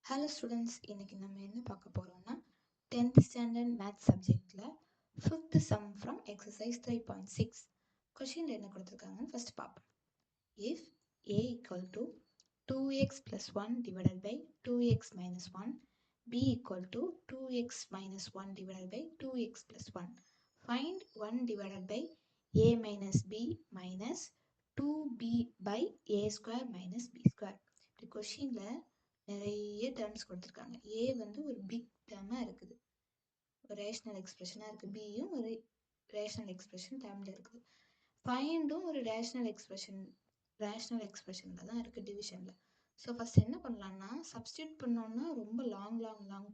Hello students, இன்னைக்கு நம்ம என்ன பார்க்க போறோம்னா 10th ஸ்டாண்டர்ட் மேத்ஸ் சப்ஜெக்ட்ல 5th சம் ஃப்ரம் எக்ஸசைஸ் 3.6 கொஸ்டின்ல என்ன கொடுத்துருக்காங்கன்னு ஃபர்ஸ்ட் பார்ப்போம். If a equal to 2x plus 1 divided by 2x minus 1, b equal to 2x minus 1 divided by 2x plus 1, find 1 divided by a minus b minus 2b by a square minus b square. இப்படி கொஸ்டின்ல நிறைய terms கொடுத்துருக்காங்க. ஏ வந்து ஒரு big டேர்மாக இருக்குது, ஒரு rational எக்ஸ்பிரஷனாக இருக்குது. பியும் ஒரு ரேஷனல் எக்ஸ்பிரஷன் டேர்மில் இருக்குது. ஃபைண்டும் ஒரு ரேஷனல் எக்ஸ்பிரஷனில் தான் இருக்குது, டிவிஷனில். ஸோ ஃபஸ்ட் என்ன பண்ணலான்னா, சப்ஸ்டியூட் பண்ணோன்னா ரொம்ப லாங்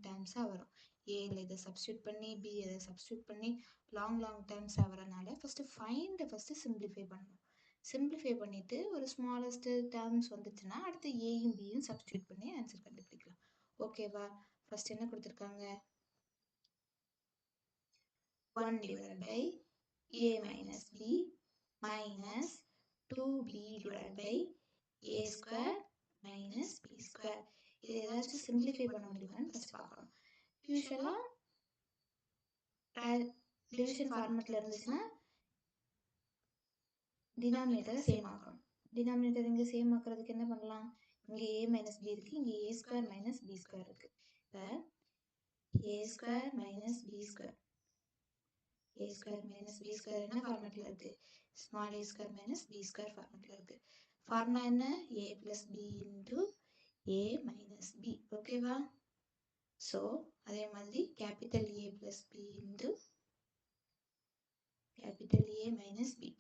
டேர்ம்ஸாக வரும். ஏல இதை சப்ஸ்டியூட் பண்ணி பி இதை சப்ஸ்டியூட் பண்ணி லாங் டேர்ம்ஸாக வரனால ஃபஸ்ட்டு சிம்பிளிஃபை பண்ணணும். சிம்பிளிஃபை பண்ணிவிட்டு ஒரு ஸ்மாலஸ்ட் டேர்ம்ஸ் வந்துச்சுன்னா அடுத்து ஏயும் பியும் சப்ஸ்டியூட் பண்ணி ஆன்சர் கண்டுபிடிக்கலாம். ஓகேவா? ஃபர்ஸ்ட் என்ன கொடுத்துருக்காங்க? 1 divided by a minus b minus 2b divided by a square minus b square. இது ஏதாச்சும் சிம்பிளிஃபை பண்ண முடியுமான்னு ஃபர்ஸ்ட் பார்க்கணும். யூஸ்வலாக டிவிஷன் ஃபார்மேட்டில் இருந்துச்சுன்னா டினாமினேட்டரை சேம் ஆக்கணும். டினாமினேட்டர் இங்கே சேம் ஆக்குறதுக்கு என்ன பண்ணலாம்? இங்கே a மைனஸ் பி இருக்குது, இங்கே a square minus b square இருக்குது. இப்போ a square minus b square, a square minus b square என்ன ஃபார்மேட்டில் இருக்குது? Small a square minus b square ஃபார்மேட்டில் இருக்குது. ஃபார்முலா என்ன? a plus b into a minus b. ஓகேவா? ஸோ அதே மாதிரி capital a plus b into capital a minus b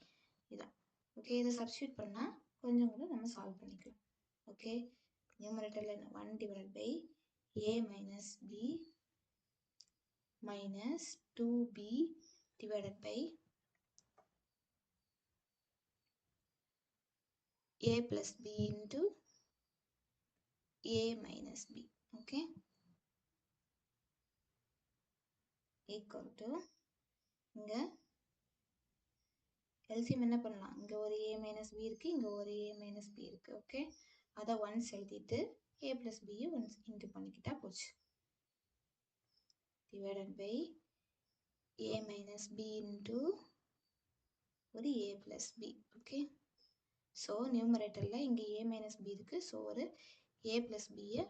இதான். ஓகே, இதை சப்ஸ்டியூட் பண்ணால் கொஞ்சம் கூட நம்ம சால்வ் பண்ணிக்கலாம். ஓகே, நியூமரேட்டரில் என்ன? 1 divide by a minus b minus 2b divided by a plus b into a minus b. Okay, equal to இங்கே எல்சிஎம் என்ன பண்ணலாம்? இங்கே ஒரு a மைனஸ் பி இருக்குது, இங்கே ஒரு a மைனஸ் பி இருக்குது. ஓகே, அதை ஒன்ஸ் எழுதிட்டு a ப்ளஸ் பியை ஒன்ஸ் இன்ட்டு பண்ணிக்கிட்டா போச்சு. Divided by a minus b into ஒரு a plus b. Okay, so நியூமரேட்டரில் இங்கே a மைனஸ் பி இருக்குது, ஸோ ஒரு a ப்ளஸ் பியை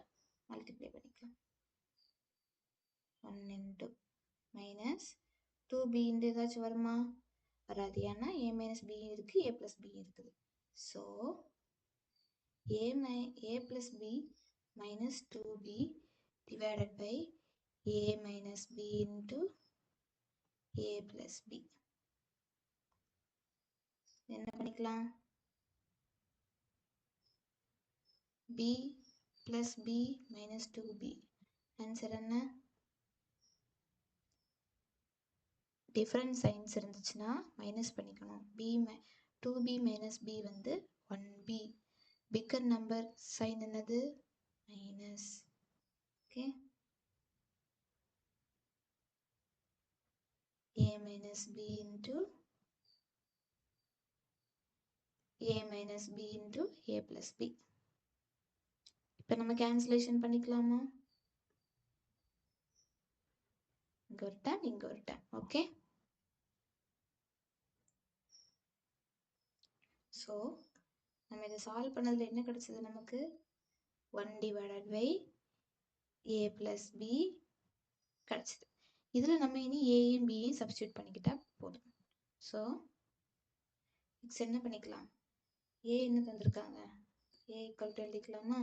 மல்டிப்ளை பண்ணிக்கலாம். 1 இன்ட்டு மைனஸ் 2b இன்ட்டு ஏதாச்சும் வருமா? வராது, ஏன்னா a மைனஸ் பி இருக்குது, a ப்ளஸ் பி இருக்குது. So a plus b minus 2b divided by a minus b into a plus b. என்ன பண்ணிக்கலாம்? b plus b minus 2b. Answer என்ன? Different signs இருந்துச்சுன்னா மைனஸ் பண்ணிக்கணும். 2b மைனஸ் b வந்து 1b. Bigger number sign என்னது? Minus. Okay, a minus b into a minus b into a plus b. இப்போ நம்ம cancellation பண்ணிக்கலாமா? இங்கே ஒரு டேம், இங்கே ஒரு டேம். ஓகே, ஸோ நம்ம இதை சால்வ் பண்ணதில் என்ன கிடைச்சது நமக்கு? 1 divided by a plus b கிடைச்சது. இதில் நம்ம இனி ஏயும் பியையும் சப்ஸ்டியூட் பண்ணிக்கிட்டா போதும். ஸோ நெக்ஸ்ட் என்ன பண்ணிக்கலாம்? a என்ன தந்திருக்காங்க? a ஈக்குவல் டு எழுதிக்கலாமா?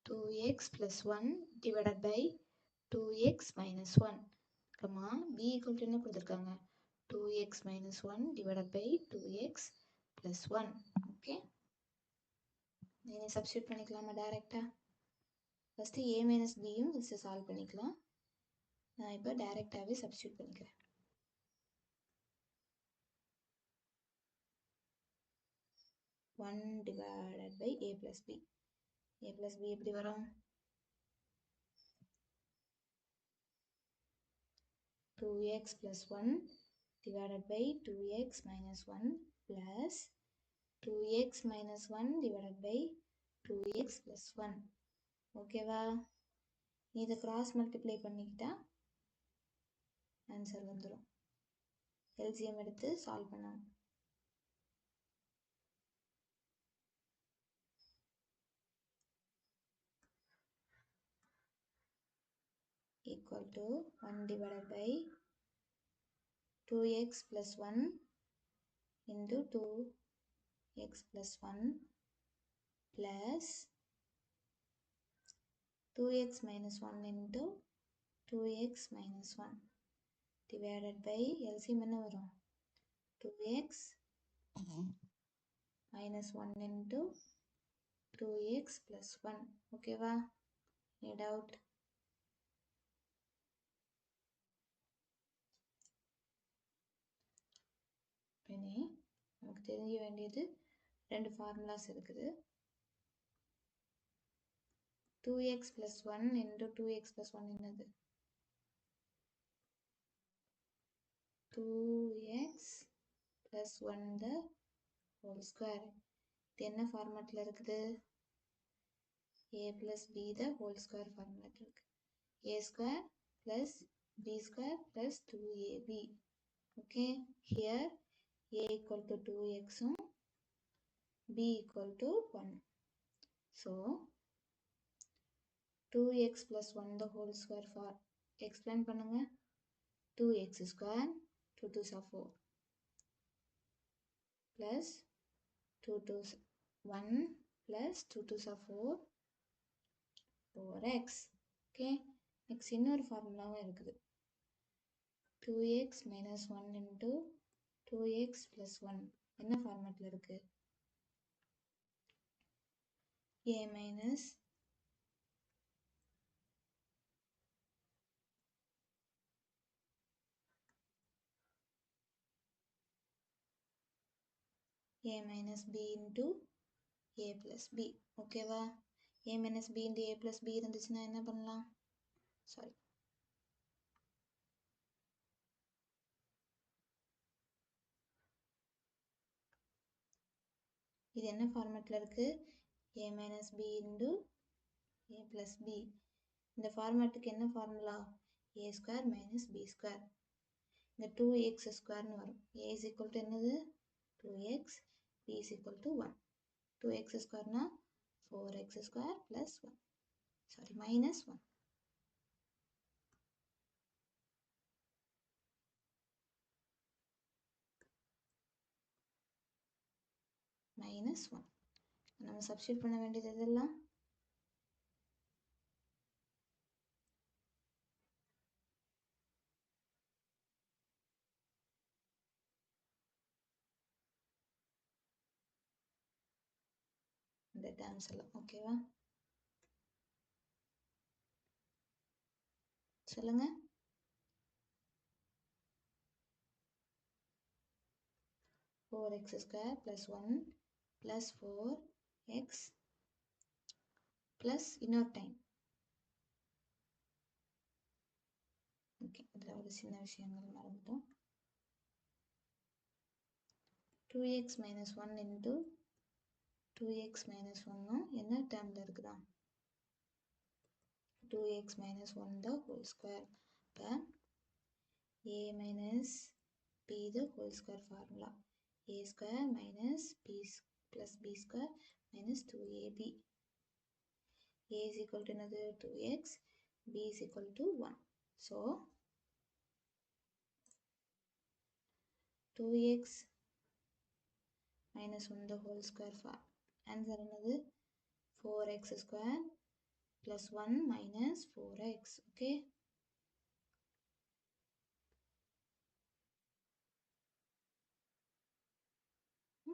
Two x plus 1 divided by 2x minus 1, comma b equal to என்ன கொடுத்துருக்காங்க? 2x minus 1 divided by 2x plus 1. Okay, இதை சப்ஸ்டியூட் பண்ணிக்கலாமா டைரெக்டாக? ஃபஸ்ட்டு a மைனஸ் பியும் ஃபஸ்ட்டு சால்வ் பண்ணிக்கலாம். நான் இப்போ டைரெக்டாகவே சப்ஸ்டியூட் பண்ணிக்கிறேன். One divided by a plus B. a plus B எப்படி வரும்? 2x plus 1 divided by 2x minus 1 plus 2x minus 1 divided by 2x plus 1. ஓகேவா? இதை கிராஸ் மல்டிப்ளை பண்ணிக்கிட்டா ஆன்சர் வந்துடும். எல்சிஎம் எடுத்து சால்வ் பண்ணணும். equal to 1 divided by 2x plus 1 into 2x plus 1 plus 2x minus 1 into 2x minus 1 divided by LCM என்ன வரும்? 2x minus 1 into 2x plus 1. ஓகேவா? any doubt? இனி நமக்கு தெரிஞ்ச வேண்டியது ரெண்டு ஃபார்முலாஸ் இருக்குது. 2x plus 1 into 2x plus 1 என்னது? 2x plus 1 the whole square. இது என்ன ஃபார்மேட்டில் இருக்குது? a plus b the whole square format இருக்கு. a square plus b square plus 2ab. Okay, here a equal to 2x b equal to 1. So 2x plus 1 the whole square for explain பண்ணுங்க. 2x square 2 2s are 4 plus 2 2s 1 plus 2 2s are 4 4x. Okay, next இன்னொரு ஃபார்முலாவும் இருக்குது. 2x minus 1 into 2x plus 1 என்ன ஃபார்மேட்டில் இருக்கு? a minus b into a plus b. ஓகேவா? a minus b into a plus b இருந்துச்சுன்னா என்ன பண்ணலாம்? Sorry, இது என்ன ஃபார்மேட்டில் இருக்கு? a minus b into a plus b. இந்த ஃபார்மேட்டுக்கு என்ன formula? a square minus b square. இந்த 2x ஸ்கொயர்னு வரும். a is equal to என்னது? 2x, b is equal to 1. 2x ஸ்கொயர்னா 4x square plus 1. Sorry, minus 1. minus 1. நம்ம சப்ஸ்டியூட் பண்ண வேண்டியது இதெல்லாம் இந்த டேர்ம்ஸ் எல்லாம். ஓகேவா? சொல்லுங்க. Four X square plus 1 plus 4x plus இன்னொரு டைம். ஓகே, இதில் ஒரு சின்ன விஷயங்கள் மறந்துட்டோம். 2x minus 1 into 2x minus 1 என்ன டேர்மில் இருக்குதா? 2x minus 1 the whole square. இப்போ a minus b the whole square formula. a square minus b plus b square minus 2ab. a is equal to another 2x, b is equal to 1. So 2x minus 1 the whole square for answer another 4x square plus 1 minus 4x. Okay,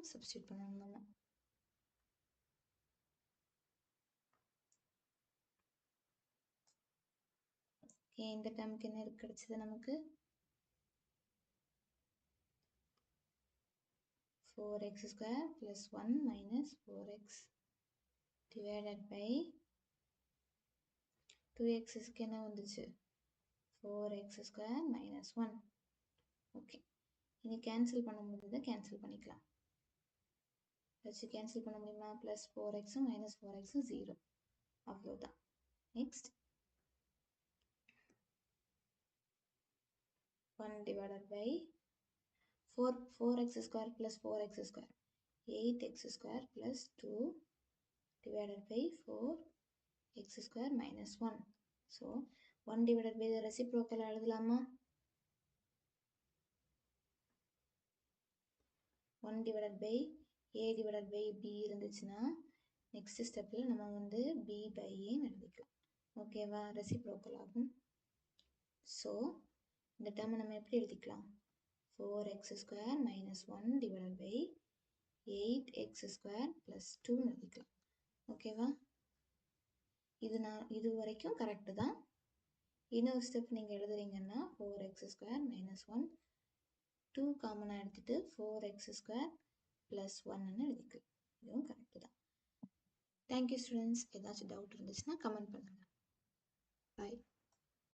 substitute பண்ணணும். Okay, இந்த டேர்முக்கு என்ன கிடைச்சது நமக்கு? 4x square plus 1 minus 4x divided by 2x க்கு என்ன வந்துச்சு? 4x square minus 1. Okay, இனி cancel பண்ணும்போது கேன்சல் பண்ணிக்கலாம். வச்சு கேன்சல் பண்ண முடியுமா? Plus 4x minus 4x 0. அவ்வளோதான். Next 1 divided by 4x square plus 4x square. 8x square plus 2 divided by 4x square minus 1. So 1 divided by the reciprocal எழுதலாமா? 1 divided by a divided by b இருந்துச்சுன்னா next ஸ்டெப்பில் நம்ம வந்து b by a எழுதிக்கலாம். ஓகேவா? Reciprocal ஆகும். So இந்த டேர்மை நம்ம எப்படி எழுதிக்கலாம்? 4x square minus 1 divided by 8x square plus 2 எழுதிக்கலாம். ஓகேவா? இது வரைக்கும் கரெக்டு தான். இன்னொரு ஸ்டெப் நீங்கள் எழுதுறீங்கன்னா 4x square minus 1 2 காமனாக எடுத்துட்டு 4x square plus 1ன்னு எழுதிக்கலாம். இதுவும் கரெக்டு தான். Thank you students. ஏதாச்சும் டவுட் இருந்துச்சுன்னா கமெண்ட் பண்ணுங்கள். பாய்.